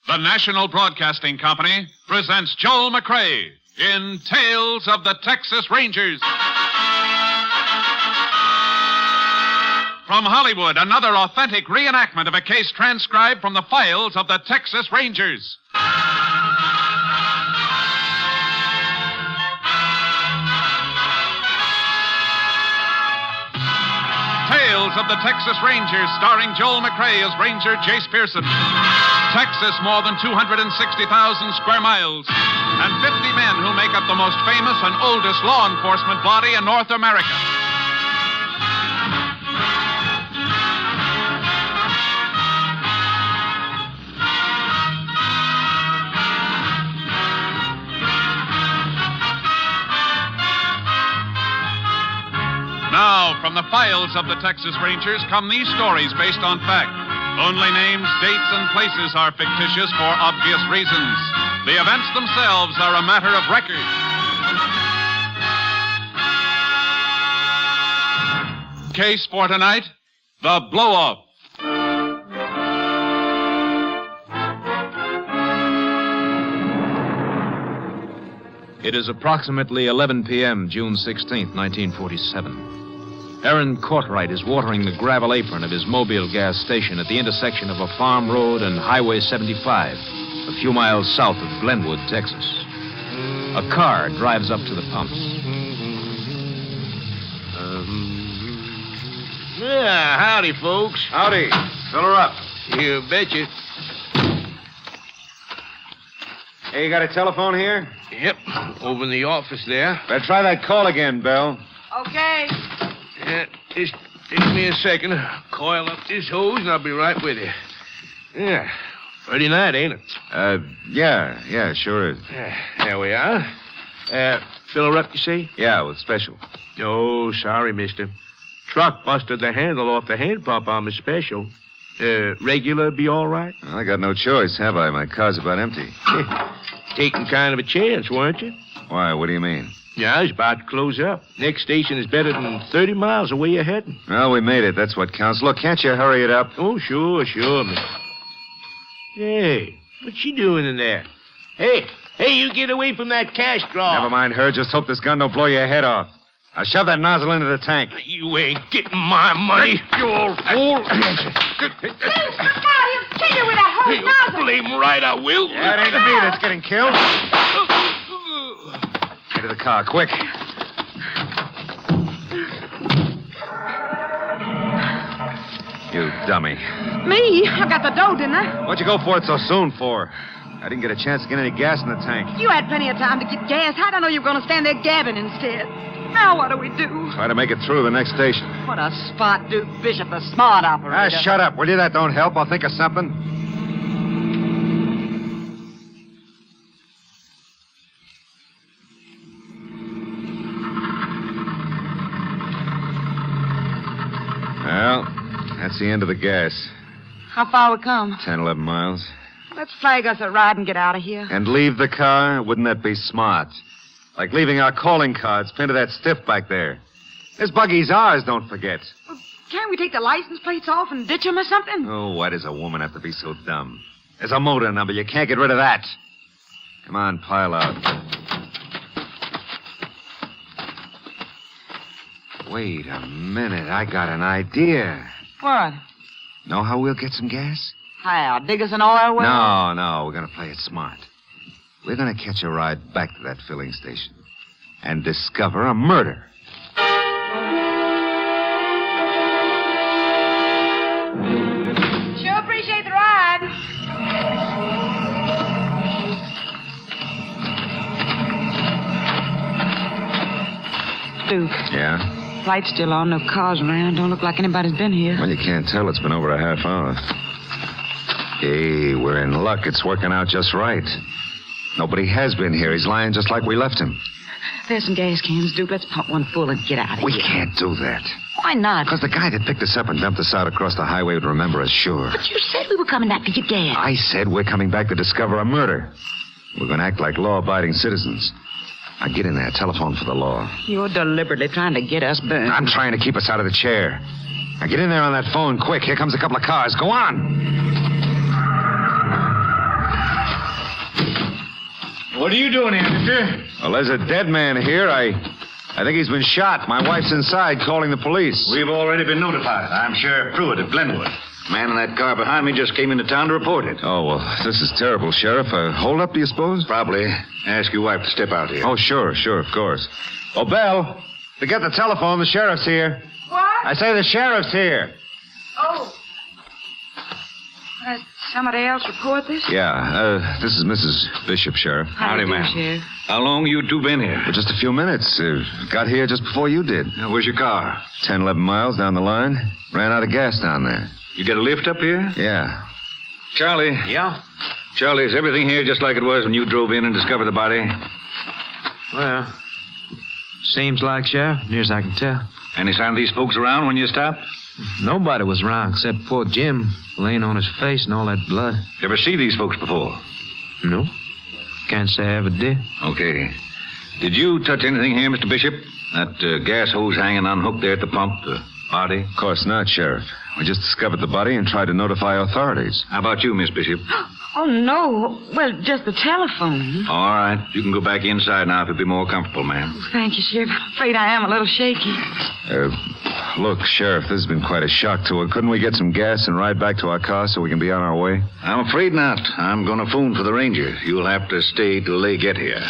The National Broadcasting Company presents Joel McCrea in Tales of the Texas Rangers. From Hollywood, another authentic reenactment of a case transcribed from the files of the Texas Rangers. Tales of the Texas Rangers, starring Joel McCrea as Ranger Jace Pearson. Texas, more than 260,000 square miles, and 50 men who make up the most famous and oldest law enforcement body in North America. Now, from the files of the Texas Rangers come these stories based on fact. Only names, dates, and places are fictitious for obvious reasons. The events themselves are a matter of record. Case for tonight, the blow-off. It is approximately 11 p.m., June 16th, 1947. Aaron Courtright is watering the gravel apron of his Mobile gas station at the intersection of a farm road and Highway 75, a few miles south of Glenwood, Texas. A car drives up to the pumps. Yeah, howdy, folks. Howdy. Fill her up. You betcha. Hey, you got a telephone here? Yep, over in the office there. Better try that call again, Belle. Okay. Yeah, just take me a second. Coil up this hose, and I'll be right with you. Yeah, pretty night, ain't it? Yeah, sure is. There we are. Fill her up, you say? Yeah, with special. Oh, sorry, mister. Truck busted the handle off the hand pump on my special. Regular be all right? Well, I got no choice, have I? My car's about empty. Taking kind of a chance, weren't you? Why, what do you mean? Yeah, I was about to close up. Next station is better than 30 miles away you're heading. Well, we made it. That's what counts. Look, can't you hurry it up? Oh, sure, mister. Hey, what's she doing in there? Hey, you get away from that cash drawer. Never mind her. Just hope this gun don't blow your head off. Now shove that nozzle into the tank. You ain't getting my money, you old fool. Please, look out. He'll kill you with that hose nozzle. Blame right I will. Yeah, it ain't me that's getting killed. Into the car, quick. You dummy. Me? I got the dough, didn't I? What'd you go for it so soon for? I didn't get a chance to get any gas in the tank. You had plenty of time to get gas. How'd I know you were going to stand there gabbing instead? Now what do we do? Try to make it through the next station. What a spot, Duke Bishop, a smart operator. Shut up, will you? That don't help. I'll think of something. Well, that's the end of the gas. How far we come? 10, 11 miles. Let's flag us a ride and get out of here. And leave the car? Wouldn't that be smart? Like leaving our calling cards pinned to that stiff back there. This buggy's ours, don't forget. Well, can't we take the license plates off and ditch them or something? Oh, why does a woman have to be so dumb? There's a motor number. You can't get rid of that. Come on, pile out. Wait a minute. I got an idea. What? Know how we'll get some gas? How? Dig us an oil well? No. We're going to play it smart. We're going to catch a ride back to that filling station and discover a murder. Sure appreciate the ride. Duke. Yeah? Light's still on, no cars around. Don't look like anybody's been here. Well, you can't tell. It's been over a half hour. Hey, we're in luck. It's working out just right. Nobody has been here. He's lying just like we left him. There's some gas cans, Duke. Let's pump one full and get out of We here. can't do that. Why not? Because the guy that picked us up and dumped us out across the highway would remember us, sure. But you said we were coming back to get gas. I said we're coming back to discover a murder. We're going to act like law-abiding citizens. Now, get in there. Telephone for the law. You're deliberately trying to get us burned. I'm trying to keep us out of the chair. Now, get in there on that phone, quick. Here comes a couple of cars. Go on. What are you doing here, mister? Well, there's a dead man here. I think he's been shot. My wife's inside calling the police. We've already been notified. I'm Sheriff Pruitt of Glenwood. Man in that car behind me just came into town to report it. Oh, well, this is terrible, Sheriff. Hold up, do you suppose? Probably. Ask your wife to step out here. Oh, sure, of course. Oh, Belle, forget the telephone. The sheriff's here. What? I say the sheriff's here. Oh. Somebody else report this? Yeah, this is Mrs. Bishop, Sheriff. Howdy, ma'am. Sheriff. How long you two been here? Well, just a few minutes. Got here just before you did. Now, where's your car? 10, 11 miles down the line. Ran out of gas down there. You get a lift up here? Yeah. Charlie. Yeah? Charlie, is everything here just like it was when you drove in and discovered the body? Well, seems like, Sheriff, near as I can tell. Any sign of these folks around when you stopped? Nobody was around except poor Jim, laying on his face and all that blood. Ever see these folks before? No. Can't say I ever did. Okay. Did you touch anything here, Mr. Bishop? That gas hose hanging unhooked there at the pump, the body? Of course not, Sheriff. We just discovered the body and tried to notify authorities. How about you, Miss Bishop? Oh, no. Well, just the telephone. All right. You can go back inside now if you'll be more comfortable, ma'am. Thank you, Sheriff. I'm afraid I am a little shaky. Look, Sheriff, this has been quite a shock to her. Couldn't we get some gas and ride back to our car so we can be on our way? I'm afraid not. I'm going to phone for the ranger. You'll have to stay till they get here.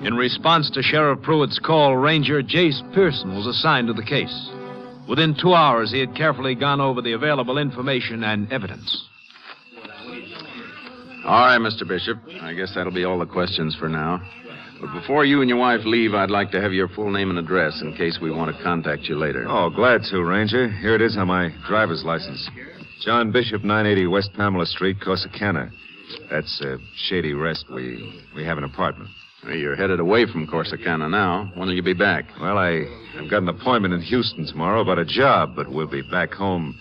In response to Sheriff Pruitt's call, Ranger Jace Pearson was assigned to the case. Within 2 hours, he had carefully gone over the available information and evidence. All right, Mr. Bishop. I guess that'll be all the questions for now. But before you and your wife leave, I'd like to have your full name and address in case we want to contact you later. Oh, glad to, Ranger. Here it is on my driver's license. John Bishop, 980 West Pamela Street, Corsicana. That's Shady Rest. We have an apartment. Well, you're headed away from Corsicana now. When will you be back? Well, I've got an appointment in Houston tomorrow about a job, but we'll be back home,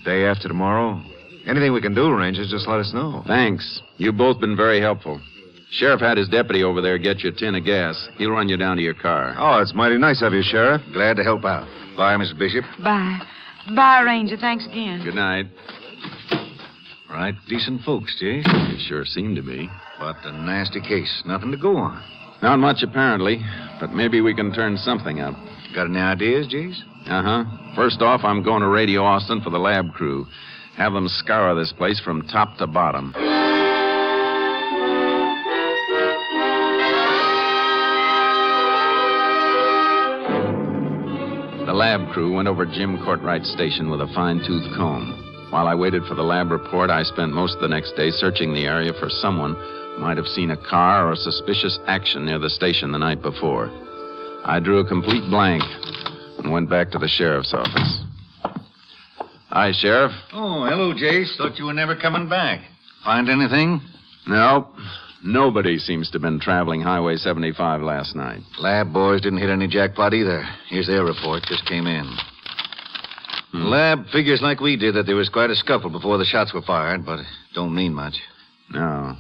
day after tomorrow. Anything we can do, Ranger, just let us know. Thanks. You've both been very helpful. Sheriff had his deputy over there get you a tin of gas. He'll run you down to your car. Oh, it's mighty nice of you, Sheriff. Glad to help out. Bye, Mrs. Bishop. Bye. Bye, Ranger. Thanks again. Good night. Right, decent folks, Jay. You sure seem to be. But a nasty case. Nothing to go on. Not much, apparently, but maybe we can turn something up. Got any ideas, Jace? Uh-huh. First off, I'm going to radio Austin for the lab crew. Have them scour this place from top to bottom. The lab crew went over Jim Courtwright's station with a fine-tooth comb. While I waited for the lab report, I spent most of the next day searching the area for someone who might have seen a car or a suspicious action near the station the night before. I drew a complete blank and went back to the sheriff's office. Hi, Sheriff. Oh, hello, Jace. Thought you were never coming back. Find anything? No. Nobody seems to have been traveling Highway 75 last night. Lab boys didn't hit any jackpot either. Here's their report. Just came in. The lab figures like we did that there was quite a scuffle before the shots were fired, but it don't mean much. No.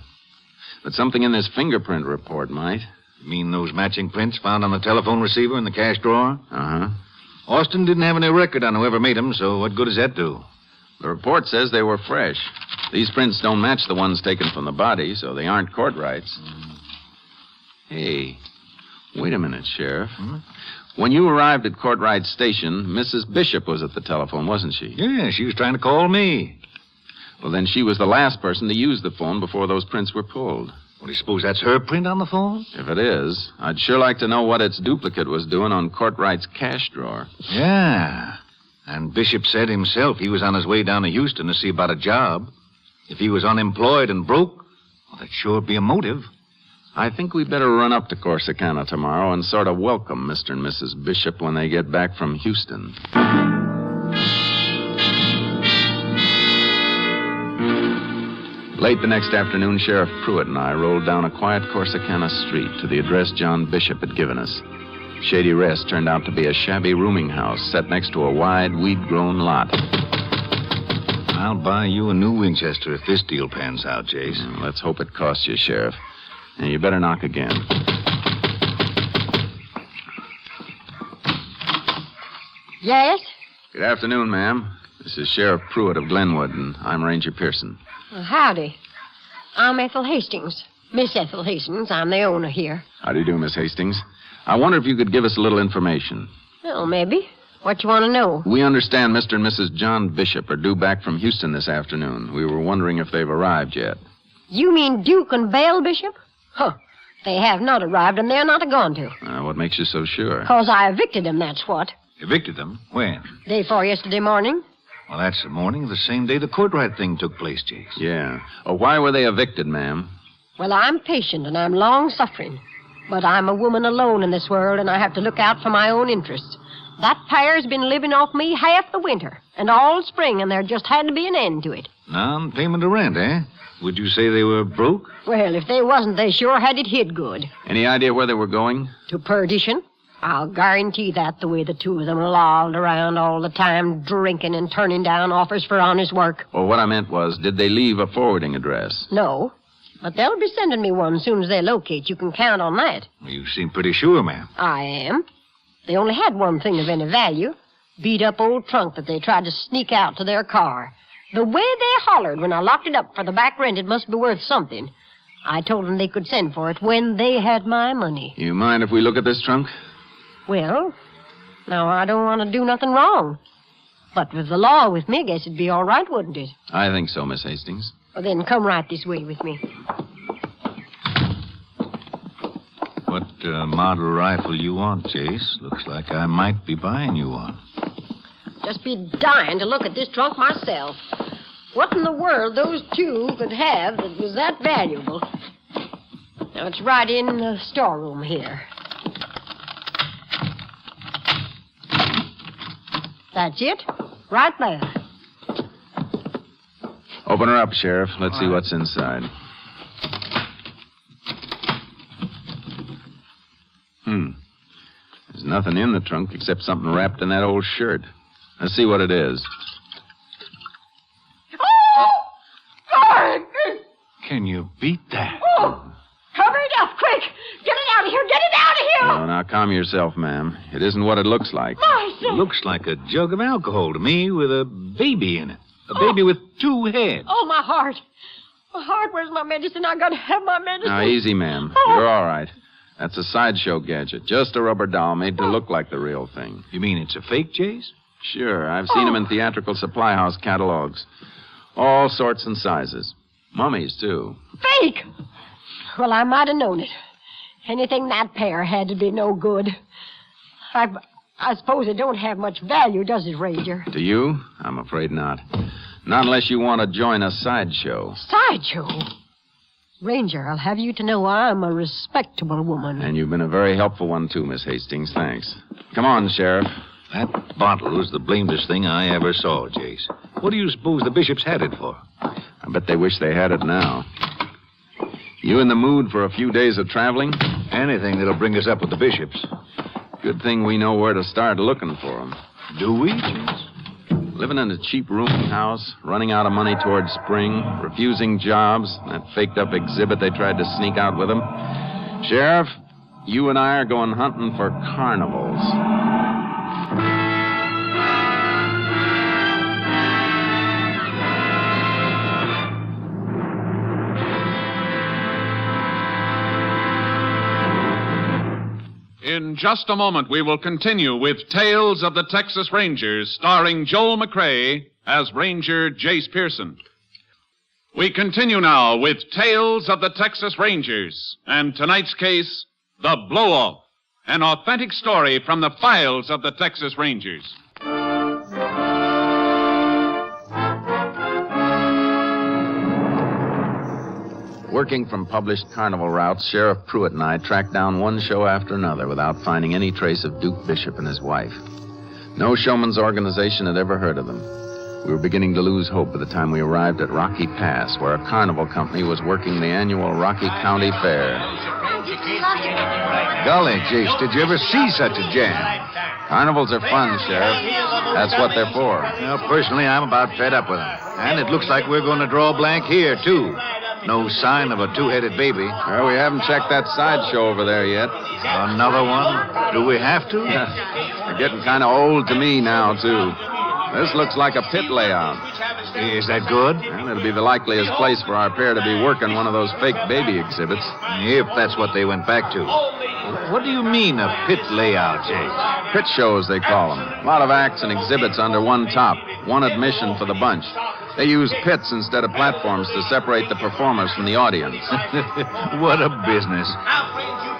But something in this fingerprint report might. You mean those matching prints found on the telephone receiver in the cash drawer? Uh-huh. Austin didn't have any record on whoever made them, so what good does that do? The report says they were fresh. These prints don't match the ones taken from the body, so they aren't Courtwright's. Hey, wait a minute, Sheriff. When you arrived at Courtwright's station, Mrs. Bishop was at the telephone, wasn't she? Yeah, she was trying to call me. Well, then she was the last person to use the phone before those prints were pulled. Well, do you suppose that's her print on the phone? If it is, I'd sure like to know what its duplicate was doing on Courtwright's cash drawer. Yeah. And Bishop said himself he was on his way down to Houston to see about a job. If he was unemployed and broke, well, that'd sure be a motive. I think we'd better run up to Corsicana tomorrow and sort of welcome Mr. and Mrs. Bishop when they get back from Houston. Late the next afternoon, Sheriff Pruitt and I rolled down a quiet Corsicana street to the address John Bishop had given us. Shady Rest turned out to be a shabby rooming house set next to a wide, weed-grown lot. I'll buy you a new Winchester if this deal pans out, Jace. Let's hope it costs you, Sheriff. And you better knock again. Yes? Good afternoon, ma'am. This is Sheriff Pruitt of Glenwood, and I'm Ranger Pearson. Howdy. I'm Ethel Hastings. Miss Ethel Hastings. I'm the owner here. How do you do, Miss Hastings? I wonder if you could give us a little information. Well, maybe. What you want to know? We understand Mr. and Mrs. John Bishop are due back from Houston this afternoon. We were wondering if they've arrived yet. You mean Duke and Belle Bishop? Huh. They have not arrived, and they're not going to. What makes you so sure? Because I evicted them, that's what. Evicted them? When? Day before yesterday morning. Well, that's the morning of the same day the Courtright thing took place, Chase. Yeah. Why were they evicted, ma'am? Well, I'm patient, and I'm long-suffering. But I'm a woman alone in this world, and I have to look out for my own interests. That pair's been living off me half the winter and all spring, and there just had to be an end to it. Non-payment of rent, eh? Would you say they were broke? Well, if they wasn't, they sure had it hid good. Any idea where they were going? To perdition. I'll guarantee that, the way the two of them lolled around all the time, drinking and turning down offers for honest work. Well, what I meant was, did they leave a forwarding address? No. But they'll be sending me one as soon as they locate. You can count on that. Well, you seem pretty sure, ma'am. I am. They only had one thing of any value. Beat-up old trunk that they tried to sneak out to their car. The way they hollered when I locked it up for the back rent, it must be worth something. I told them they could send for it when they had my money. You mind if we look at this trunk? Well, now I don't want to do nothing wrong. But with the law with me, I guess it'd be all right, wouldn't it? I think so, Miss Hastings. Well, then come right this way with me. What model rifle you want, Chase? Looks like I might be buying you one. Just be dying to look at this trunk myself. What in the world those two could have that was that valuable? Now, it's right in the storeroom here. That's it. Right there. Open her up, Sheriff. Let's see what's inside. There's nothing in the trunk except something wrapped in that old shirt. Let's see what it is. Oh! Can you beat that? Oh! Cover it up, quick! Get it out of here! Get it out of here! Oh, now calm yourself, ma'am. It isn't what it looks like. It looks like a jug of alcohol to me with a baby in it. A baby with two heads. Oh, my heart. My heart, where's my medicine? I gotta have my medicine. Now, easy, ma'am. You're all right. That's a sideshow gadget. Just a rubber doll made to look like the real thing. You mean it's a fake, Chase? Sure. I've seen them in theatrical supply house catalogs. All sorts and sizes. Mummies, too. Fake! Well, I might have known it. Anything that pair had to be no good. I suppose it don't have much value, does it, Ranger? To you? I'm afraid not. Not unless you want to join a sideshow. Sideshow? Ranger, I'll have you to know I'm a respectable woman. And you've been a very helpful one, too, Miss Hastings. Thanks. Come on, Sheriff. That bottle was the blamedest thing I ever saw, Chase. What do you suppose the bishops had it for? I bet they wish they had it now. You in the mood for a few days of traveling? Anything that'll bring us up with the bishops. Good thing we know where to start looking for them. Do we, Chase? Living in a cheap rooming house, running out of money towards spring, refusing jobs, that faked-up exhibit they tried to sneak out with them. Sheriff, you and I are going hunting for carnivals. In just a moment, we will continue with Tales of the Texas Rangers, starring Joel McCrea as Ranger Jace Pearson. We continue now with Tales of the Texas Rangers, and tonight's case, The Blow-Off, an authentic story from the files of the Texas Rangers. Working from published carnival routes, Sheriff Pruitt and I tracked down one show after another without finding any trace of Duke Bishop and his wife. No showman's organization had ever heard of them. We were beginning to lose hope by the time we arrived at Rocky Pass, where a carnival company was working the annual Rocky County Fair. Golly, Chase, did you ever see such a jam? Carnivals are fun, Sheriff. That's what they're for. Well, personally, I'm about fed up with them. And it looks like we're going to draw a blank here, too. No sign of a two-headed baby. Well, we haven't checked that sideshow over there yet. Another one? Do we have to? They're getting kind of old to me now, too. This looks like a pit layout. Is that good? Well, it'll be the likeliest place for our pair to be working one of those fake baby exhibits. If that's what they went back to. What do you mean, a pit layout, Jake? Pit shows, they call them. A lot of acts and exhibits under one top. One admission for the bunch. They use pits instead of platforms to separate the performers from the audience. What a business.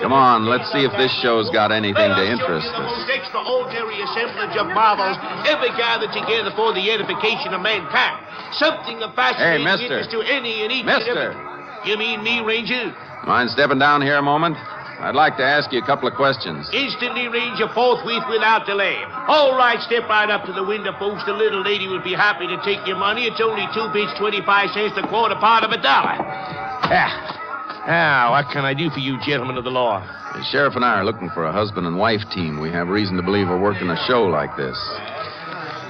Come on, let's see if this show's got anything to interest us. Most extraordinary assemblage of marvels ever gathered together for the edification of mankind. Something of fascinating Hey, mister. interest to any and each. Mister. You mean me, Ranger? Mind stepping down here a moment? I'd like to ask you a couple of questions. Instantly, Ranger, forthwith, without delay. All right, step right up to the window, folks. The little lady would be happy to take your money. It's only 2 bits, 25 cents, the quarter part of $1. What can I do for you, gentlemen of the law? The sheriff and I are looking for a husband and wife team. We have reason to believe we're working a show like this.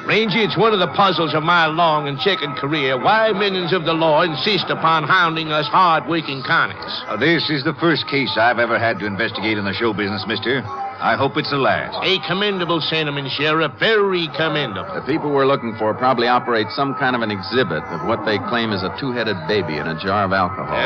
Ranger, it's one of the puzzles of my long and checkered career why minions of the law insist upon hounding us hard-working convicts. This is the first case I've ever had to investigate in the show business, mister. I hope it's the last. A commendable sentiment, Sheriff. Very commendable. The people we're looking for probably operate some kind of an exhibit of what they claim is a two-headed baby in a jar of alcohol.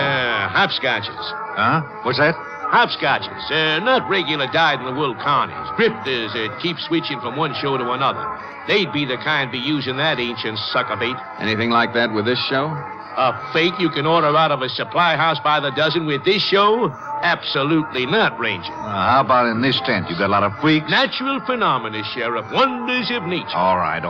Hopscotches. Huh? What's that? Hopscotches. Not regular dyed-in-the-wool carnies. Grifters that keep switching from one show to another. They'd be the kind be using that ancient sucker bait. Anything like that with this show? A fake you can order out of a supply house by the dozen with this show? Absolutely not, Ranger. How about in this tent? You got a lot of freaks? Natural phenomena, Sheriff. Wonders of nature. All right.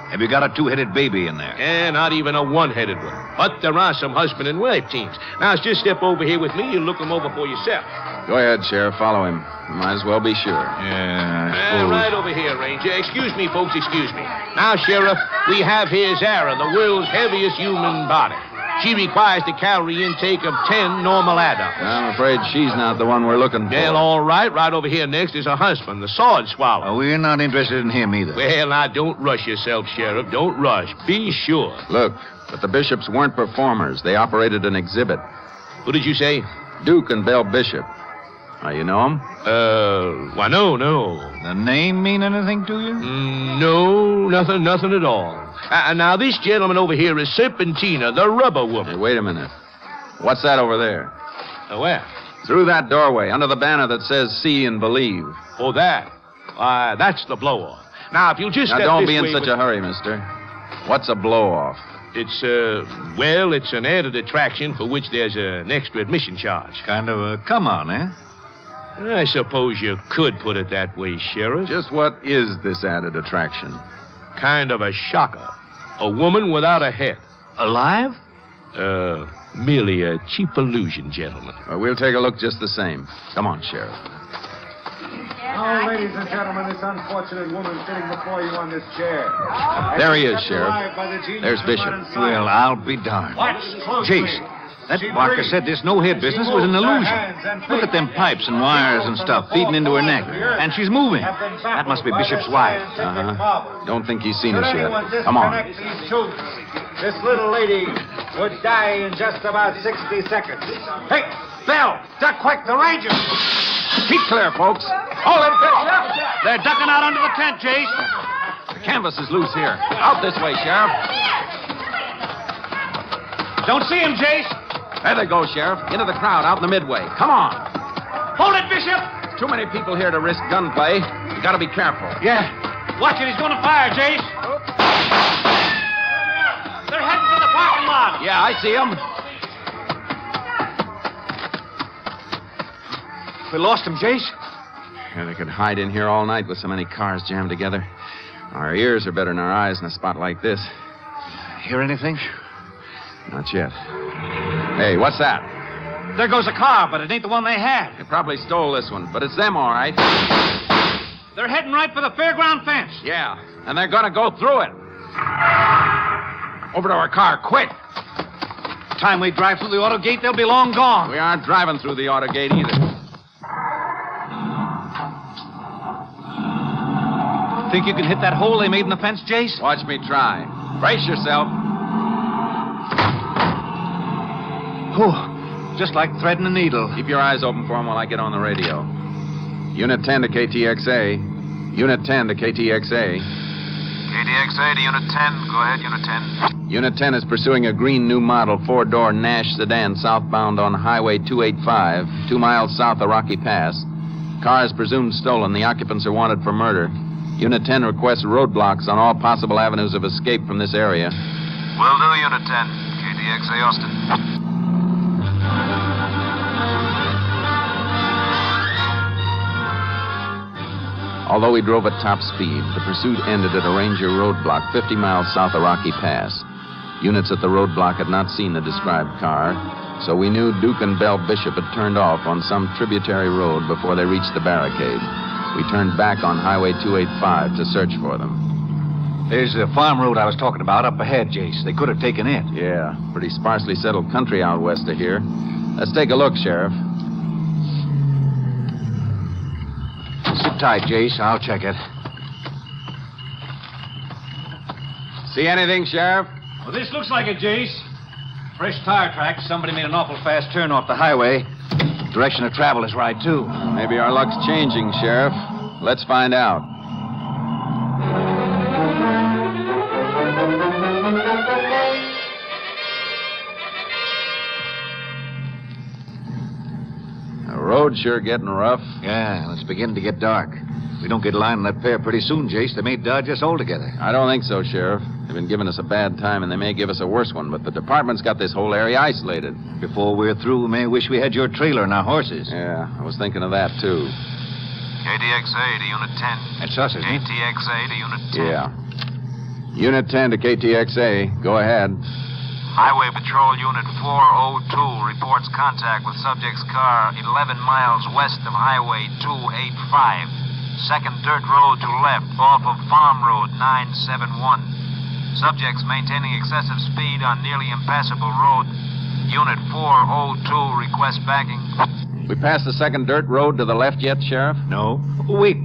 Have you got a two-headed baby in there? Not even a one-headed one. But there are some husband and wife teams. Now, just step over here with me and look them over for yourself. Go ahead, Sheriff. Follow him. You might as well be sure. Yeah, I suppose. Right over here, Ranger. Excuse me, folks, excuse me. Now, Sheriff, we have here Zara, the world's heaviest human body. She requires the calorie intake of 10 normal adults. I'm afraid she's not the one we're looking for. Well, all right. Right over here next is her husband, the sword swallow. We're not interested in him either. Well, now, don't rush yourself, Sheriff. Don't rush. Be sure. Look, but the bishops weren't performers. They operated an exhibit. What did you say? Duke and Belle Bishop. You know them? Why, no. The name mean anything to you? No, nothing at all. Now, this gentleman over here is Serpentina, the rubber woman. Hey, wait a minute. What's that over there? Where? Through that doorway, under the banner that says See and Believe. Oh, that? Why, that's the blow-off. Now, if you'll just Now, step don't this be in way such a hurry, mister. What's a blow-off? It's, it's an added attraction for which there's an extra admission charge. Kind of a come-on, eh? I suppose you could put it that way, Sheriff. Just what is this added attraction? Kind of a shocker. A woman without a head. Alive? Merely a cheap illusion, gentlemen. Well, we'll take a look just the same. Come on, Sheriff. Now, ladies and gentlemen, this unfortunate woman sitting before you on this chair. There he is, Sheriff. There's Bishop. Well, I'll be darned. Jace, that barker said this no-head business was an illusion. Look at them pipes and wires and stuff feeding into her neck. And she's moving. That must be Bishop's wife. Don't think he's seen us yet. Come on. This little lady would die in just about 60 seconds. Hey, Belle, duck quick, the Rangers. Keep clear, folks. Hold it, Bishop. They're ducking out under the tent, Jace. The canvas is loose here. Out this way, Sheriff. Don't see him, Jace. There they go, Sheriff. Into the crowd out in the midway. Come on. Hold it, Bishop. Too many people here to risk gunplay. You gotta be careful. Yeah. Watch it. He's going to fire, Jace. They're heading for the parking lot. Yeah, I see them. We lost him, Jace. Yeah, they could hide in here all night with so many cars jammed together. Our ears are better than our eyes in a spot like this. Hear anything? Not yet. Hey, what's that? There goes a car, but it ain't the one they had. They probably stole this one, but it's them, all right. They're heading right for the fairground fence. Yeah, and they're gonna go through it. Over to our car, quick. Time we drive through the auto gate, they'll be long gone. We aren't driving through the auto gate either. Think you can hit that hole they made in the fence, Jace? Watch me try. Brace yourself. Oh, just like threading a needle. Keep your eyes open for them while I get on the radio. Unit 10 to KTXA. Unit 10 to KTXA. KTXA to Unit 10. Go ahead, Unit 10. Unit 10 is pursuing a green new model four-door Nash sedan southbound on Highway 285, 2 miles south of Rocky Pass. Car is presumed stolen. The occupants are wanted for murder. Unit 10 requests roadblocks on all possible avenues of escape from this area. Will do, Unit 10. KTXA Austin. Although we drove at top speed, the pursuit ended at a Ranger roadblock 50 miles south of Rocky Pass. Units at the roadblock had not seen the described car, so we knew Duke and Bell Bishop had turned off on some tributary road before they reached the barricade. We turned back on Highway 285 to search for them. There's the farm road I was talking about up ahead, Jace. They could have taken it. Yeah, pretty sparsely settled country out west of here. Let's take a look, Sheriff. Sit tight, Jace. I'll check it. See anything, Sheriff? Well, this looks like it, Jace. Fresh tire tracks. Somebody made an awful fast turn off the highway. Direction of travel is right, too. Maybe our luck's changing, Sheriff. Let's find out. The road's sure getting rough. Yeah, it's beginning to get dark. If we don't get a line on that pair pretty soon, Jace, they may dodge us altogether. I don't think so, Sheriff. They've been giving us a bad time, and they may give us a worse one, but the department's got this whole area isolated. Before we're through, we may wish we had your trailer and our horses. Yeah, I was thinking of that, too. KTXA to Unit 10. That's us, isn't it? KTXA to Unit 10. Yeah. Unit 10 to KTXA. Go ahead. Highway Patrol Unit 402 reports contact with subject's car 11 miles west of Highway 285. Second dirt road to left off of Farm Road 971. Subjects maintaining excessive speed on nearly impassable road. Unit 402 requests backing. We passed the second dirt road to the left yet, Sheriff? No. Oh, wait.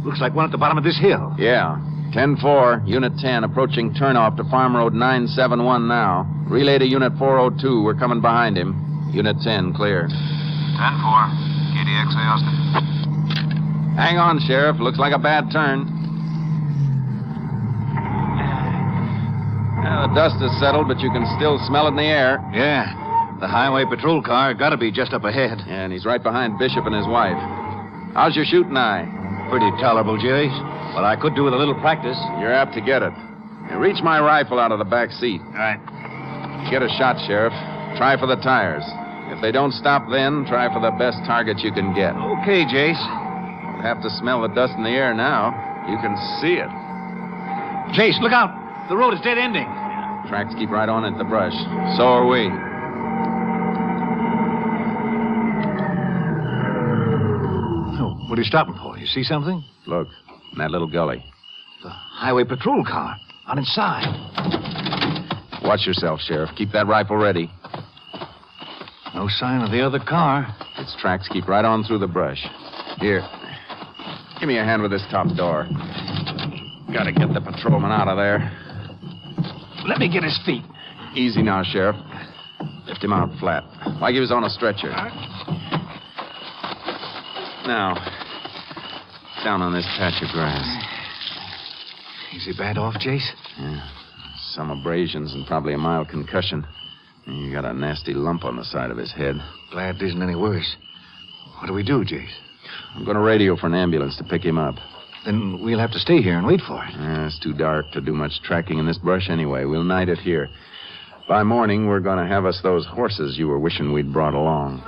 Looks like one at the bottom of this hill. Yeah. 10-4, Unit 10, approaching turnoff to Farm Road 971 now. Relay to Unit 402. We're coming behind him. Unit 10, clear. 10-4. KTXA Austin. Hang on, Sheriff. Looks like a bad turn. Yeah, the dust has settled, but you can still smell it in the air. Yeah. The highway patrol car got to be just up ahead. Yeah, and he's right behind Bishop and his wife. How's your shooting eye? Pretty tolerable, Jerry. But I could do with a little practice. You're apt to get it. Now, reach my rifle out of the back seat. All right. Get a shot, Sheriff. Try for the tires. If they don't stop then, try for the best target you can get. Okay, Jace. You'll have to smell the dust in the air now. You can see it. Jace, look out. The road is dead-ending. Tracks keep right on into the brush. So are we. Oh, what are you stopping for? You see something? Look, in that little gully. The highway patrol car. On its side. Watch yourself, Sheriff. Keep that rifle ready. No sign of the other car. Its tracks keep right on through the brush. Here. Give me a hand with this top door. Gotta get the patrolman out of there. Let me get his feet. Easy now, Sheriff. Lift him out flat. Like he was on a stretcher. Now, down on this patch of grass. Is he bad off, Jace? Yeah. Some abrasions and probably a mild concussion. He got a nasty lump on the side of his head. Glad it isn't any worse. What do we do, Jace? I'm going to radio for an ambulance to pick him up. Then we'll have to stay here and wait for it. It's too dark to do much tracking in this brush anyway. We'll night it here. By morning, we're going to have us those horses you were wishing we'd brought along.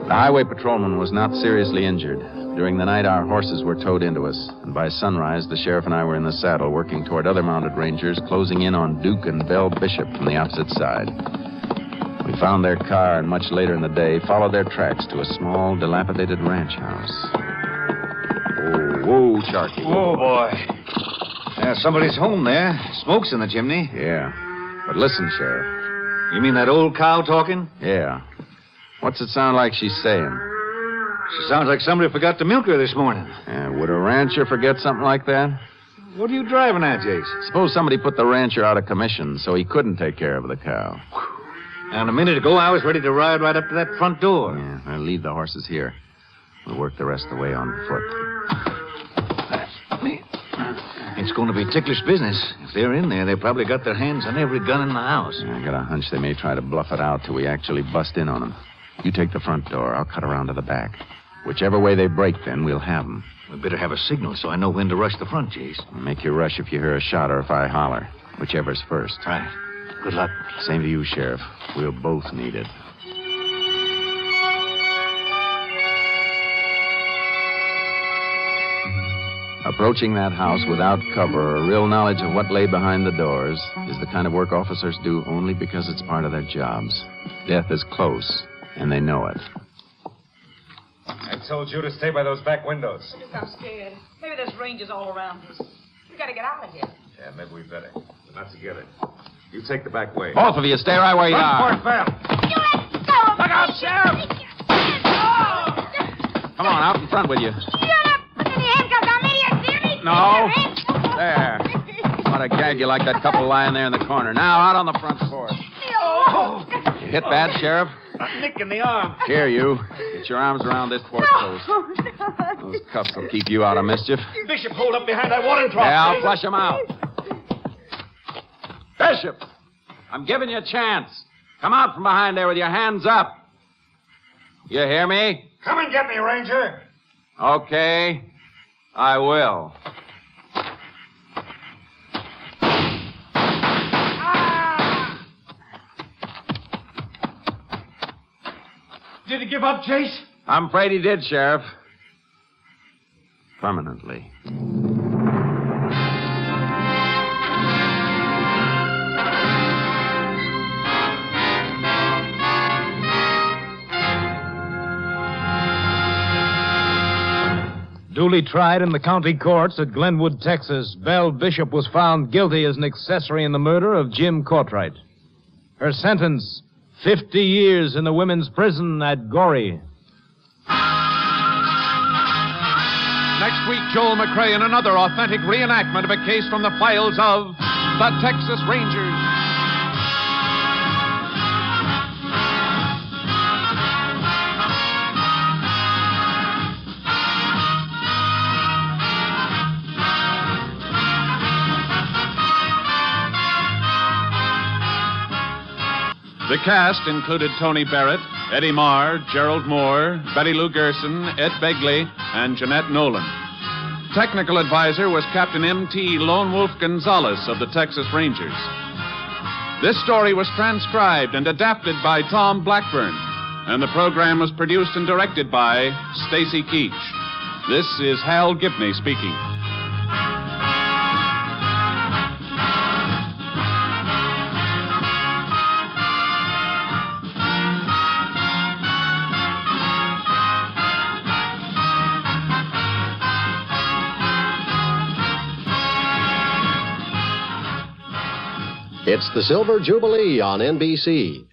The highway patrolman was not seriously injured. During the night, our horses were towed into us, and by sunrise, the sheriff and I were in the saddle working toward other mounted rangers, closing in on Duke and Bell Bishop from the opposite side. We found their car, and much later in the day, followed their tracks to a small, dilapidated ranch house. Whoa, Sharky. Oh, boy. Yeah, somebody's home there. Smoke's in the chimney. Yeah. But listen, Sheriff. You mean that old cow talking? Yeah. What's it sound like she's saying? She sounds like somebody forgot to milk her this morning. Would a rancher forget something like that? What are you driving at, Jace? Suppose somebody put the rancher out of commission so he couldn't take care of the cow. And a minute ago, I was ready to ride right up to that front door. Yeah, I'll leave the horses here. We'll work the rest of the way on foot. It's going to be ticklish business. If they're in there, they probably got their hands on every gun in the house. I got a hunch they may try to bluff it out till we actually bust in on them. You take the front door. I'll cut around to the back. Whichever way they break, then, we'll have them. We better have a signal so I know when to rush the front, Jace. Make your rush if you hear a shot or if I holler. Whichever's first. Right. Good luck. Same to you, Sheriff. We'll both need it. Approaching that house without cover or real knowledge of what lay behind the doors is the kind of work officers do only because it's part of their jobs. Death is close, and they know it. I told you to stay by those back windows. I'm scared. Maybe there's rangers all around us. We gotta get out of here. Yeah, maybe we better. But not together. You take the back way. Both of you stay right where you are. Run for it, Val. You let go of Look out, Sheriff! Come on, out in front with you. Shut up! Put any handcuffs on me, you hear me? No. There. Want to gag you like that couple lying there in the corner. Now, out on the front porch. You hit bad, Sheriff? A nick in the arm. Here, you. Get your arms around this porch post. Those cuffs will keep you out of mischief. Bishop, hold up behind that watering trough. Yeah, I'll flush them out. Bishop, I'm giving you a chance. Come out from behind there with your hands up. You hear me? Come and get me, Ranger. Okay, I will. Did he give up, Jace? I'm afraid he did, Sheriff. Permanently. Duly tried in the county courts at Glenwood, Texas, Belle Bishop was found guilty as an accessory in the murder of Jim Courtright. Her sentence, 50 years in the women's prison at Goree. Next week, Joel McCrea in another authentic reenactment of a case from the files of the Texas Rangers. The cast included Tony Barrett, Eddie Marr, Gerald Moore, Betty Lou Gerson, Ed Begley, and Jeanette Nolan. Technical advisor was Captain M.T. Lone Wolf Gonzalez of the Texas Rangers. This story was transcribed and adapted by Tom Blackburn, and the program was produced and directed by Stacy Keach. This is Hal Gibney speaking. It's the Silver Jubilee on NBC.